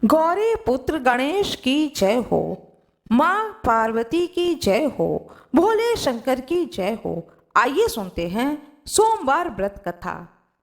गौरी पुत्र गणेश की जय हो। माँ पार्वती की जय हो। भोले शंकर की जय हो। आइए सुनते हैं सोमवार व्रत कथा।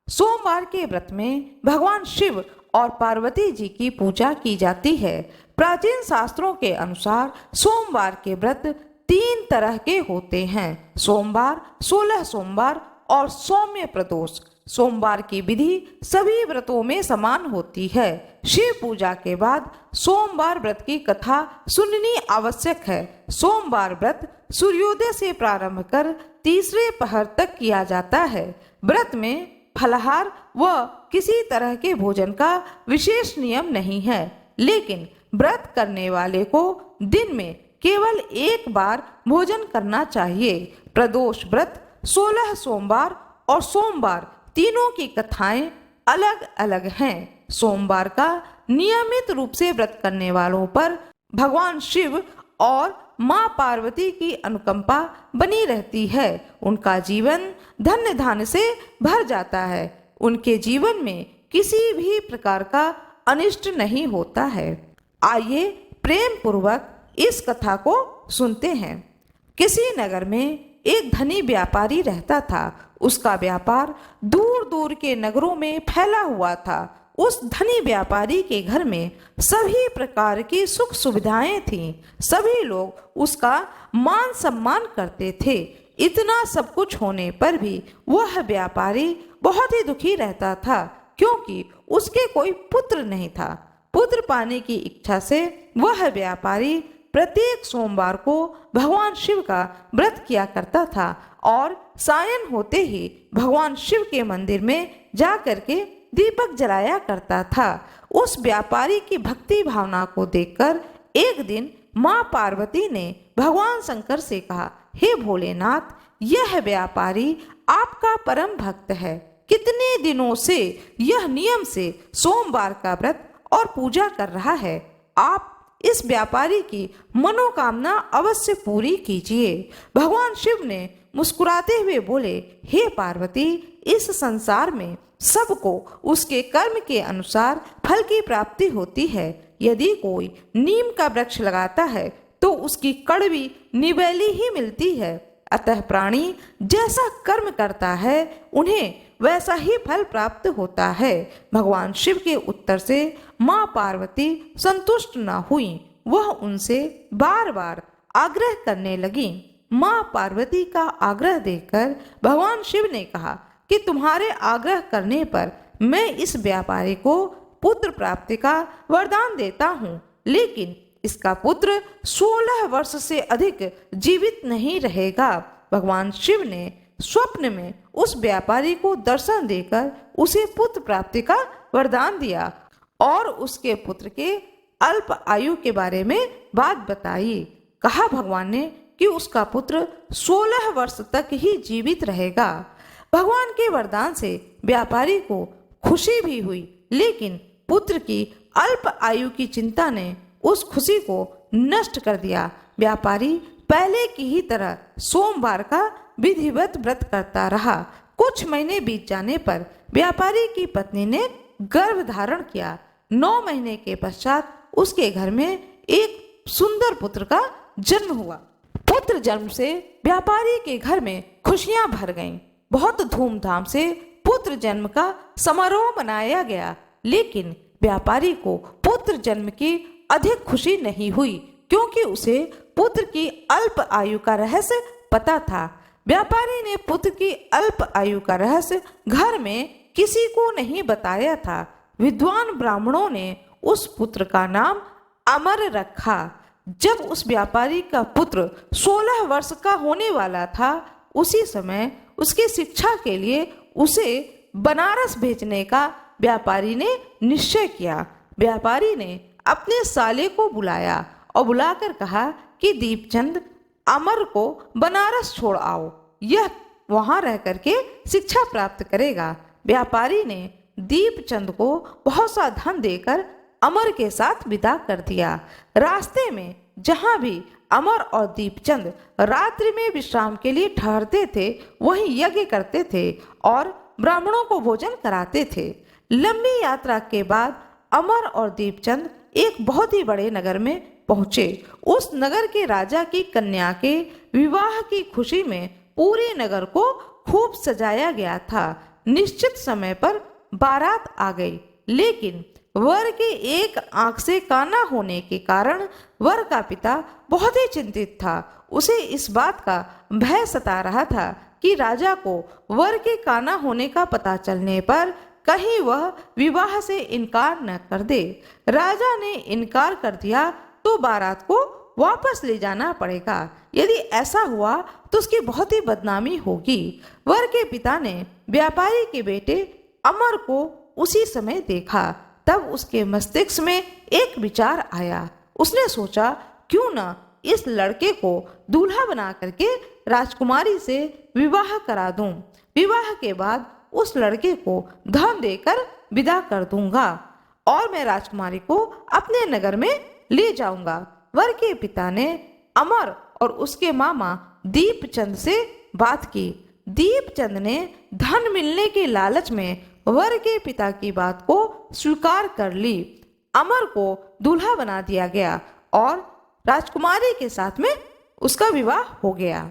सोमवार के व्रत में भगवान शिव और पार्वती जी की पूजा की जाती है। प्राचीन शास्त्रों के अनुसार सोमवार के व्रत 3 तरह के होते हैं: सोमवार, 16 सोमवार और सौम्य प्रदोष। सोमवार की विधि सभी व्रतों में समान होती है। शिव पूजा के बाद सोमवार व्रत की कथा सुननी आवश्यक है। सोमवार व्रत सूर्योदय से प्रारंभ कर तीसरे पहर तक किया जाता है। व्रत में फलाहार व किसी तरह के भोजन का विशेष नियम नहीं है, लेकिन व्रत करने वाले को दिन में केवल एक बार भोजन करना चाहिए। प्रदोष व्रत 16 सोमवार और सोमवार तीनों की कथाएं अलग अलग हैं। सोमवार का नियमित रूप से व्रत करने वालों पर भगवान शिव और माँ पार्वती की अनुकंपा बनी रहती है। उनका जीवन धन्य धान्य से भर जाता है। उनके जीवन में किसी भी प्रकार का अनिष्ट नहीं होता है। आइए प्रेम पूर्वक इस कथा को सुनते हैं। किसी नगर में एक धनी व्यापारी रहता था। उसका व्यापार दूर दूर के नगरों में फैला हुआ था। उस धनी व्यापारी के घर में सभी प्रकार की सुख सुविधाएं थीं। सभी लोग उसका मान सम्मान करते थे। इतना सब कुछ होने पर भी वह व्यापारी बहुत ही दुखी रहता था, क्योंकि उसके कोई पुत्र नहीं था। पुत्र पाने की इच्छा से वह व्यापारी प्रत्येक सोमवार को भगवान शिव का व्रत किया करता था और सायं होते ही भगवान शिव के मंदिर में जा करके दीपक जलाया करता था। उस व्यापारी की भक्ति भावना को देखकर एक दिन माँ पार्वती ने भगवान शंकर से कहा, हे भोलेनाथ, यह व्यापारी आपका परम भक्त है। कितने दिनों से यह नियम से सोमवार का व्रत और पूजा कर रहा है। आप इस व्यापारी की मनोकामना अवश्य पूरी कीजिए। भगवान शिव ने मुस्कुराते हुए बोले, हे पार्वती, इस संसार में सबको उसके कर्म के अनुसार फल की प्राप्ति होती है। यदि कोई नीम का वृक्ष लगाता है तो उसकी कड़वी निबैली ही मिलती है। अतः प्राणी जैसा कर्म करता है उन्हें वैसा ही फल प्राप्त होता है। भगवान शिव के उत्तर से माँ पार्वती संतुष्ट न हुई। वह उनसे बार बार आग्रह करने लगी। माँ पार्वती का आग्रह देखकर भगवान शिव ने कहा कि तुम्हारे आग्रह करने पर मैं इस व्यापारी को पुत्र प्राप्ति का वरदान देता हूँ, लेकिन इसका पुत्र 16 वर्ष से अधिक जीवित नहीं रहेगा। भगवान शिव ने स्वप्न में उस व्यापारी को दर्शन देकर उसे पुत्र प्राप्ति का वरदान दिया और उसके पुत्र के अल्प आयु के बारे में बात बताई। कहा भगवान ने कि उसका पुत्र 16 वर्ष तक ही जीवित रहेगा। भगवान के वरदान से व्यापारी को खुशी भी हुई, लेकिन पुत्र की अल्प आयु की चिंता ने उस खुशी को नष्ट कर दिया। व्यापारी पहले की ही तरह सोमवार का विधिवत व्रत करता रहा। कुछ महीने बीत जाने पर व्यापारी की पत्नी ने गर्भ धारण किया। 9 महीने के पश्चात उसके घर में एक सुंदर पुत्र का जन्म हुआ। पुत्र जन्म से व्यापारी के घर में खुशियां भर गईं। बहुत धूमधाम से पुत्र जन्म का समारोह मनाया गया, लेकिन व्यापारी को पुत्र जन्म की अधिक खुशी नहीं हुई, क्योंकि उसे पुत्र की अल्प आयु का रहस्य पता था। व्यापारी ने पुत्र की अल्प आयु का रहस्य घर में किसी को नहीं बताया था। विद्वान ब्राह्मणों ने उस पुत्र का नाम अमर रखा। जब उस व्यापारी का पुत्र 16 वर्ष का होने वाला था, उसी समय उसकी शिक्षा के लिए उसे बनारस भेजने का व्यापारी ने निश्चय किया। व्यापारी ने अपने साले को बुलाया और बुलाकर कहा कि दीपचंद अमर को बनारस छोड़ आओ, यह वहां रह करके शिक्षा प्राप्त करेगा। व्यापारी ने दीपचंद को बहुत सा धन देकर अमर के साथ विदा कर दिया। रास्ते में जहां भी अमर और दीपचंद रात्रि में विश्राम के लिए ठहरते थे, वहीं यज्ञ करते थे और ब्राह्मणों को भोजन कराते थे। लंबी यात्रा के बाद अमर और दीपचंद एक बहुत ही बड़े नगर में पहुंचे। उस नगर के राजा की कन्या के विवाह की खुशी में पूरे नगर को खूब सजाया गया था। निश्चित समय पर बारात आ गई, लेकिन वर के एक आंख से काना होने के कारण वर का पिता बहुत ही चिंतित था। उसे इस बात का भय सता रहा था कि राजा को वर के काना होने का पता चलने पर कहीं वह विवाह से इनकार न कर दे। राजा ने इनकार कर दिया तो बारात को वापस ले जाना पड़ेगा। यदि ऐसा हुआ तो उसकी बहुत ही बदनामी होगी। वर के पिता ने व्यापारी के बेटे अमर को उसी समय देखा। तब उसके मस्तिष्क में एक विचार आया। उसने सोचा, क्यों न इस लड़के को दूल्हा बना करके राजकुमारी से विवाह करा दूं। विवाह के बाद उस लड़के को धन देकर विदा कर दूंगा और मैं राजकुमारी को अपने नगर में ले जाऊंगा। वर के पिता ने अमर और उसके मामा दीपचंद से बात की। दीपचंद ने धन मिलने के लालच में वर के पिता की बात को स्वीकार कर ली। अमर को दूल्हा बना दिया गया और राजकुमारी के साथ में उसका विवाह हो गया।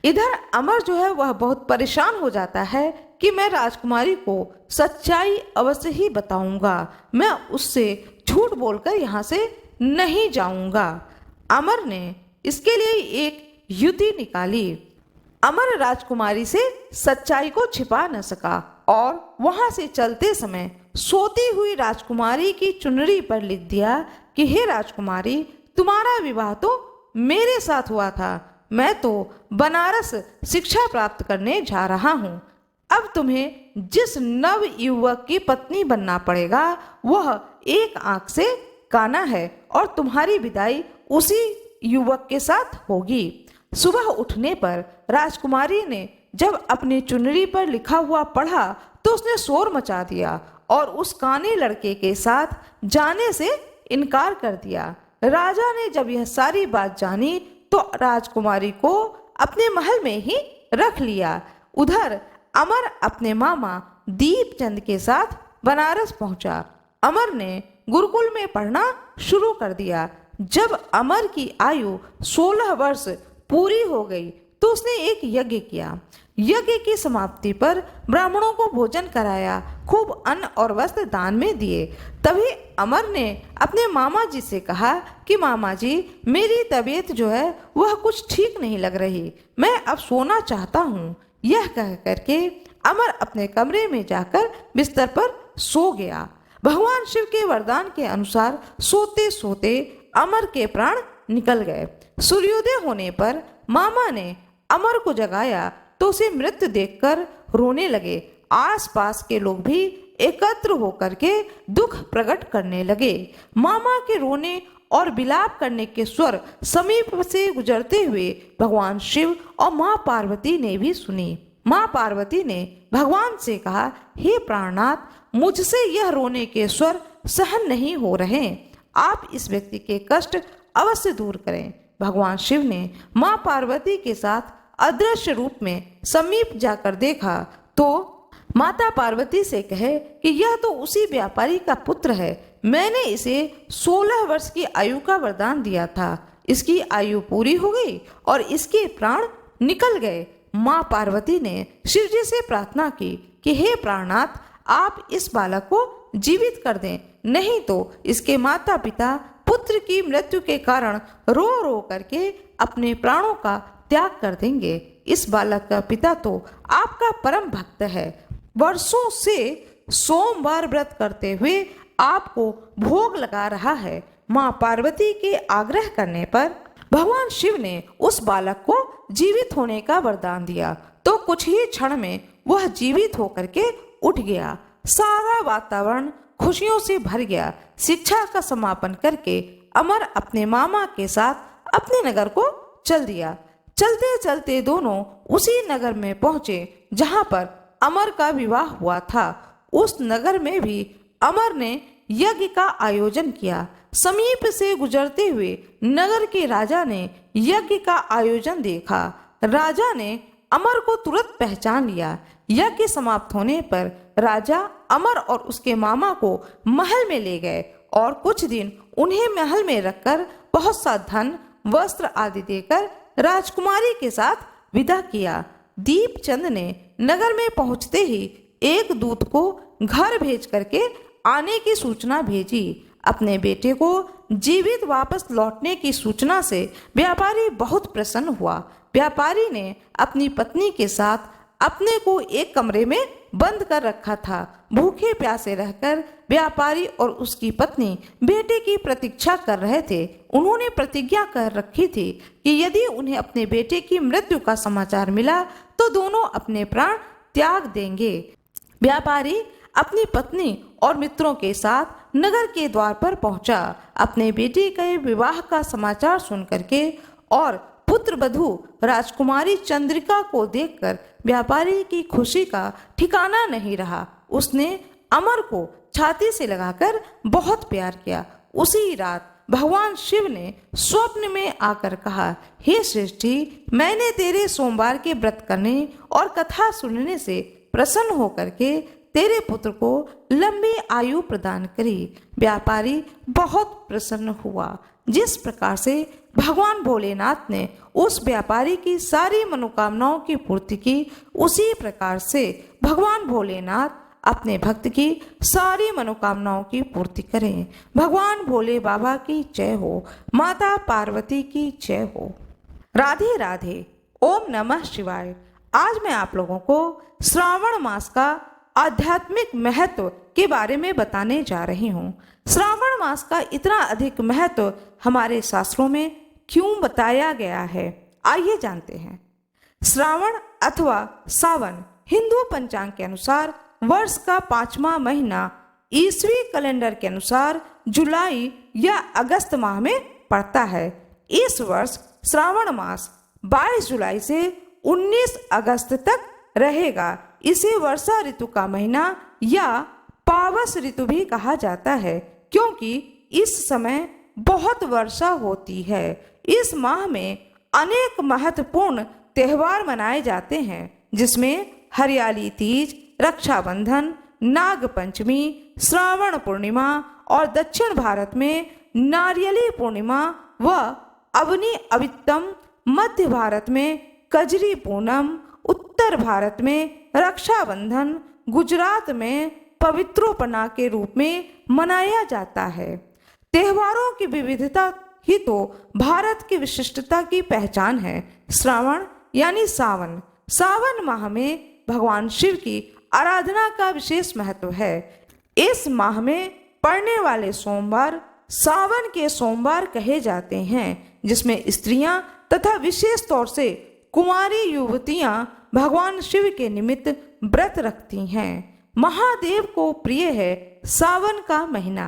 इधर अमर जो है वह बहुत परेशान हो जाता है कि मैं राजकुमारी को सच्चाई अवश्य ही बताऊंगा, मैं उससे झूठ बोलकर यहाँ से नहीं जाऊंगा। अमर ने इसके लिए एक युक्ति निकाली। अमर राजकुमारी से सच्चाई को छिपा न सका और वहां से चलते समय सोती हुई राजकुमारी की चुनरी पर लिख दिया कि हे राजकुमारी, तुम्हारा विवाह तो मेरे साथ हुआ था। मैं तो बनारस शिक्षा प्राप्त करने जा रहा हूँ। अब तुम्हें जिस नव युवक की पत्नी बनना पड़ेगा वह एक आंख से काना है और तुम्हारी विदाई उसी युवक के साथ होगी। सुबह उठने पर राजकुमारी ने जब अपनी चुनरी पर लिखा हुआ पढ़ा तो उसने शोर मचा दिया और उस काने लड़के के साथ जाने से इनकार कर दिया। राजा ने जब यह सारी बात जानी तो राजकुमारी को अपने महल में ही रख लिया। उधर अमर अपने मामा दीपचंद के साथ बनारस पहुंचा। अमर ने गुरुकुल में पढ़ना शुरू कर दिया। जब अमर की आयु 16 वर्ष पूरी हो गई तो उसने एक यज्ञ किया। यज्ञ की समाप्ति पर ब्राह्मणों को भोजन कराया, खूब अन्न और वस्त्र दान में दिए। तभी अमर ने अपने मामा जी से कहा कि मामा जी, मेरी तबीयत जो है वह कुछ ठीक नहीं लग रही, मैं अब सोना चाहता हूँ। यह कह करके अमर अपने कमरे में जाकर बिस्तर पर सो गया। भगवान शिव के वरदान के अनुसार सोते सोते अमर के प्राण निकल गए। सूर्योदय होने पर मामा ने अमर को जगाया तो उसे मृत देखकर रोने लगे। आसपास के लोग भी एकत्र होकर के दुख प्रकट करने लगे। मामा के रोने और विलाप करने के स्वर समीप से गुजरते हुए भगवान शिव और माँ पार्वती ने भी सुनी। माँ पार्वती ने भगवान से कहा, हे प्राणनाथ, मुझसे यह रोने के स्वर सहन नहीं हो रहे, आप इस व्यक्ति के कष्ट अवश्य दूर करें। भगवान शिव ने माँ पार्वती के साथ अदृश्य रूप में समीप जाकर देखा तो माता पार्वती से कहे कि यह तो उसी व्यापारी का पुत्र है, मैंने इसे 16 वर्ष की आयु का वरदान दिया था, इसकी आयु पूरी हो गई और इसके प्राण निकल गए। माँ पार्वती ने शिव जी से प्रार्थना की कि हे प्राणनाथ, आप इस बालक को जीवित कर दें, नहीं तो इसके माता पिता पुत्र की मृत्यु के कारण रो रो करके अपने प्राणों का त्याग कर देंगे। इस बालक का पिता तो आपका परम भक्त है, वर्षों से सोमवार व्रत करते हुए आपको भोग लगा रहा है। माँ पार्वती के आग्रह करने पर भगवान शिव ने उस बालक को जीवित होने का वरदान दिया तो कुछ ही क्षण में वह जीवित होकर के उठ गया। सारा वातावरण खुशियों से भर गया। शिक्षा का समापन करके अमर अपने मामा के साथ अपने नगर को चल दिया। चलते चलते दोनों उसी नगर में पहुंचे जहां पर अमर का विवाह हुआ था। उस नगर में भी अमर ने यज्ञ का आयोजन किया। समीप से गुजरते हुए नगर के राजा ने यज्ञ का आयोजन देखा। राजा ने अमर को तुरंत पहचान लिया। यज्ञ समाप्त होने पर राजा अमर और उसके मामा को महल में ले गए और कुछ दिन उन्हें महल में रखकर बहुत सा धन, वस्त्र आदि देकर राजकुमारी के साथ विदा किया। दीपचंद ने नगर में पहुंचते ही एक दूत को घर भेज करके आने की सूचना भेजी। अपने बेटे को जीवित वापस लौटने की सूचना से व्यापारी बहुत प्रसन्न हुआ। व्यापारी ने अपनी पत्नी के साथ अपने को एक कमरे में बंद कर रखा था। भूखे प्यासे रहकर व्यापारी और उसकी पत्नी बेटे की प्रतीक्षा कर रहे थे। उन्होंने प्रतिज्ञा कर रखी थी कि यदि उन्हें अपने बेटे की मृत्यु का समाचार मिला तो दोनों अपने प्राण त्याग देंगे। व्यापारी अपनी पत्नी और मित्रों के साथ नगर के द्वार पर पहुंचा। अपने बेटे के विवाह का समाचार सुन करके और पुत्र वधू राजकुमारी चंद्रिका को देखकर व्यापारी की खुशी का ठिकाना नहीं रहा। उसने अमर को छाती से लगाकर बहुत प्यार किया। उसी रात भगवान शिव ने स्वप्न में आकर कहा, हे सृष्टि, मैंने तेरे सोमवार के व्रत करने और कथा सुनने से प्रसन्न होकर के तेरे पुत्र को लंबी आयु प्रदान करी। व्यापारी बहुत प्रसन्न हुआ। जिस प्रकार से भगवान भोलेनाथ ने उस व्यापारी की सारी मनोकामनाओं की पूर्ति की, उसी प्रकार से भगवान भोलेनाथ अपने भक्त की सारी मनोकामनाओं की पूर्ति करें। भगवान भोले बाबा की जय हो। माता पार्वती की जय हो। राधे राधे। ओम नमः शिवाय। आज मैं आप लोगों को श्रावण मास का आध्यात्मिक महत्व के बारे में बताने जा रही हूँ। श्रावण मास का इतना अधिक महत्व हमारे शास्त्रों में क्यों बताया गया है, आइए जानते हैं। श्रावण अथवा सावन हिंदू पंचांग के अनुसार वर्ष का 5वां महीना, ईसवी कैलेंडर के अनुसार जुलाई या अगस्त माह में पड़ता है। इस वर्ष श्रावण मास 22 जुलाई से 19 अगस्त तक रहेगा। इसे वर्षा ऋतु का महीना या पावस ऋतु भी कहा जाता है, क्योंकि इस समय बहुत वर्षा होती है। इस माह में अनेक महत्वपूर्ण त्योहार मनाए जाते हैं, जिसमें हरियाली तीज, रक्षाबंधन, नाग पंचमी, श्रावण पूर्णिमा और दक्षिण भारत में नारियली पूर्णिमा व अवनी अवितम, मध्य भारत में कजरी पूनम, उत्तर भारत में रक्षाबंधन, गुजरात में पवित्रोपना के रूप में मनाया जाता है। त्योहारों की विविधता ही तो भारत की विशिष्टता की पहचान है। श्रावण यानी सावन। सावन माह में भगवान शिव की आराधना का विशेष महत्व है। इस माह में पड़ने वाले सोमवार सावन के सोमवार कहे जाते हैं, जिसमें स्त्रियां तथा विशेष तौर से कुंवारी युवतियां भगवान शिव के निमित्त व्रत रखती हैं। महादेव को प्रिय है सावन का महीना।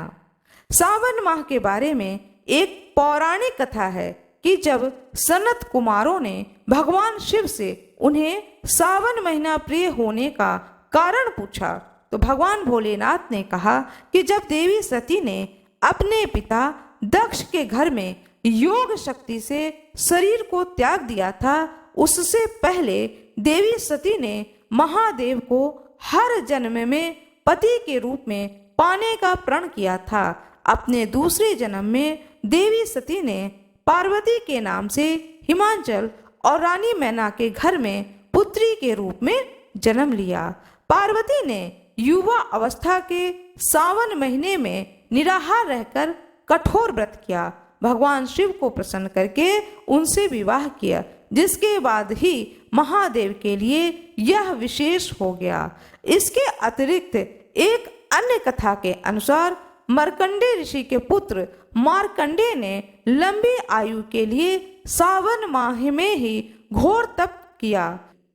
सावन माह के बारे में एक पौराणिक कथा है कि जब सनत कुमारों ने भगवान शिव से उन्हें सावन महीना प्रिय होने का कारण पूछा, तो भगवान भोलेनाथ ने कहा कि जब देवी सती ने अपने पिता दक्ष के घर में योग शक्ति से शरीर को त्याग दिया था, उससे पहले देवी सती ने महादेव को हर जन्म में पति के रूप में पाने का प्रण किया था। अपने दूसरे जन्म में देवी सती ने पार्वती के नाम से हिमाचल और रानी मैना के घर में पुत्री के रूप में जन्म लिया। पार्वती ने युवा अवस्था के सावन महीने में निराहार रहकर कठोर व्रत किया। भगवान शिव को प्रसन्न करके उनसे विवाह किया, जिसके बाद ही महादेव के लिए यह विशेष हो गया। इसके अतिरिक्त एक अन्य कथा के अनुसार मार्कंडे ऋषि के पुत्र मार्कंडे ने लंबी आयु के लिए सावन माह में ही घोर तप किया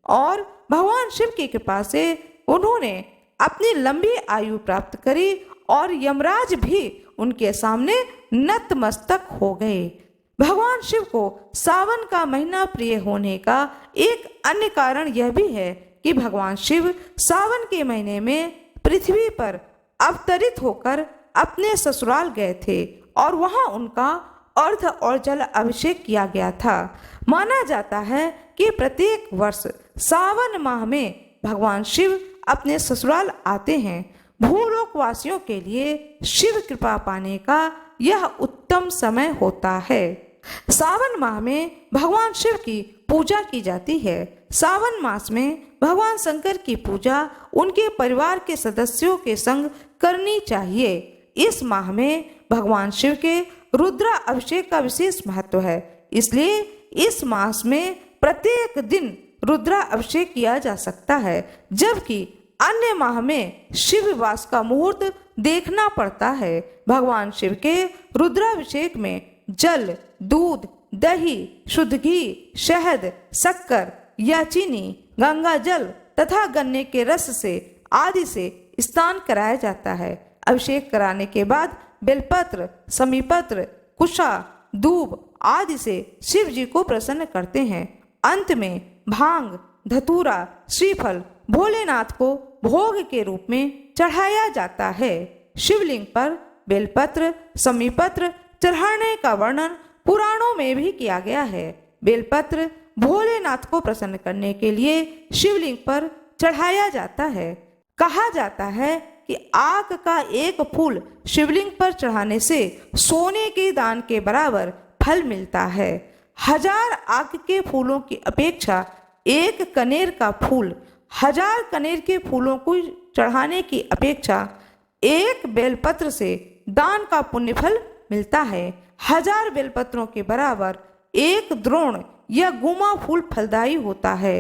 और भगवान शिव की कृपा से उन्होंने अपनी लंबी आयु प्राप्त करी और यमराज भी उनके सामने नतमस्तक हो गए। भगवान शिव को सावन का महीना प्रिय होने का एक अन्य कारण यह भी है कि भगवान शिव सावन के महीने में पृथ्वी पर अवतरित होकर अपने ससुराल गए थे और वहां उनका अर्ध और जल अभिषेक किया गया था। माना जाता है कि प्रत्येक वर्ष सावन माह में भगवान शिव अपने ससुराल आते हैं। भूलोक वासियों के लिए शिव कृपा पाने का यह उत्तम समय होता है। सावन माह में भगवान शिव की पूजा की जाती है। सावन मास में भगवान शंकर की पूजा उनके परिवार के सदस्यों के संग करनी चाहिए। इस माह में भगवान शिव के रुद्र अभिषेक का विशेष महत्व है, इसलिए इस मास में प्रत्येक दिन रुद्र अभिषेक किया जा सकता है, जबकि अन्य माह में शिव वास का मुहूर्त देखना पड़ता है। भगवान शिव के रुद्राभिषेक में जल, दूध, दही, शुद्ध घी, शहद, शक्कर या चीनी, गंगा जल तथा गन्ने के रस से आदि से स्नान कराया जाता है। अभिषेक कराने के बाद बेलपत्र, समीपत्र, कुशा, दूब आदि से शिव जी को प्रसन्न करते हैं। अंत में भांग, धतूरा, श्रीफल भोलेनाथ को भोग के रूप में चढ़ाया जाता है। शिवलिंग पर बेलपत्र, समीपत्र चढ़ाने का वर्णन पुराणों में भी किया गया है। बेलपत्र भोलेनाथ को प्रसन्न करने के लिए शिवलिंग पर चढ़ाया जाता है। कहा जाता है कि आग का एक फूल शिवलिंग पर चढ़ाने से सोने के दान के बराबर फल मिलता है। 1000 आग के फूलों की अपेक्षा एक कनेर का फूल 1000 कनेर के फूलों को चढ़ाने की अपेक्षा एक बेलपत्र से दान का पुण्य फल मिलता है। 1000 बेलपत्रों के बराबर एक द्रोण या गुमा फूल फलदायी होता है।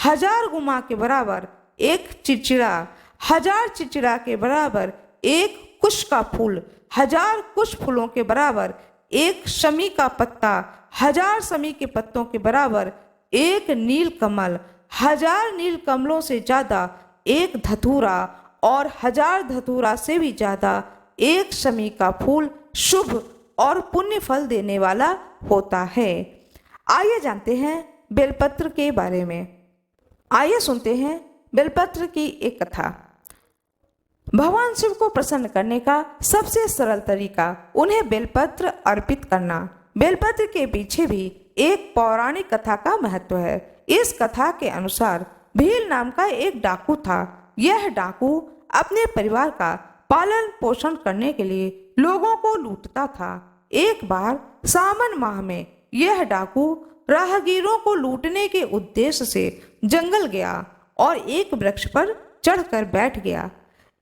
1000 गुमा के बराबर एक चिचिड़ा, 1000 चिचिड़ा के बराबर एक कुश का फूल, 1000 कुश फूलों के बराबर एक शमी का पत्ता, 1000 शमी के पत्तों के बराबर एक नील कमल, 1000 नील कमलों से ज्यादा एक धतूरा और 1000 धतूरा से भी ज्यादा एक शमी का फूल शुभ और पुण्य फल देने वाला होता है। आइए जानते हैं बेलपत्र के बारे में। आइए सुनते हैं बेलपत्र की एक कथा। भगवान शिव को प्रसन्न करने का सबसे सरल तरीका उन्हें बेलपत्र अर्पित करना। बेलपत्र के पीछे भी एक पौराणिक कथा का महत्व है। इस कथा के अनुसार भील नाम का एक डाकू था। यह डाकू अपने परिवार का पालन पोषण करने के लिए लोगों को लूटता था। एक बार सावन माह में यह डाकू राहगीरों को लूटने के उद्देश्य से जंगल गया और एक वृक्ष पर चढ़कर बैठ गया।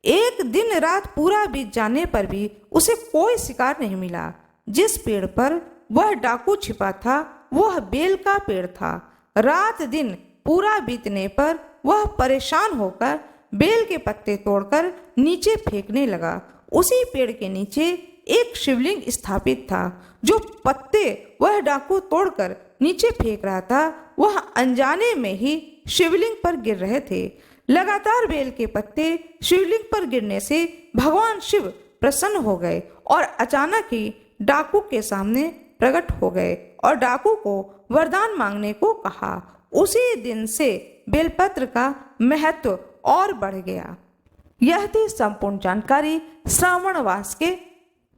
एक दिन रात पूरा बीत जाने पर भी उसे कोई शिकार नहीं मिला। जिस पेड़ पर वह डाकू छिपा था वह बेल का पेड़ था। रात दिन पूरा बीतने पर वह परेशान होकर बेल के पत्ते तोड़कर नीचे फेंकने लगा। उसी पेड़ के नीचे एक शिवलिंग स्थापित था। जो पत्ते वह डाकू तोड़कर नीचे फेंक रहा था वह अनजाने में ही शिवलिंग पर गिर रहे थे। लगातार बेल के पत्ते शिवलिंग पर गिरने से भगवान शिव प्रसन्न हो गए और अचानक ही डाकू के सामने प्रकट हो गए और डाकू को वरदान मांगने को कहा। उसी दिन से बेलपत्र का महत्व और बढ़ गया। यह थी संपूर्ण जानकारी श्रावण मास के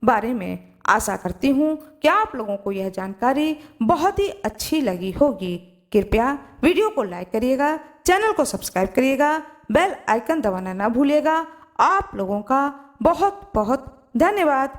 बारे में। आशा करती हूँ कि आप लोगों को यह जानकारी बहुत ही अच्छी लगी होगी। कृपया वीडियो को लाइक करिएगा, चैनल को सब्सक्राइब करिएगा, बेल आइकन दबाना ना भूलिएगा। आप लोगों का बहुत बहुत धन्यवाद।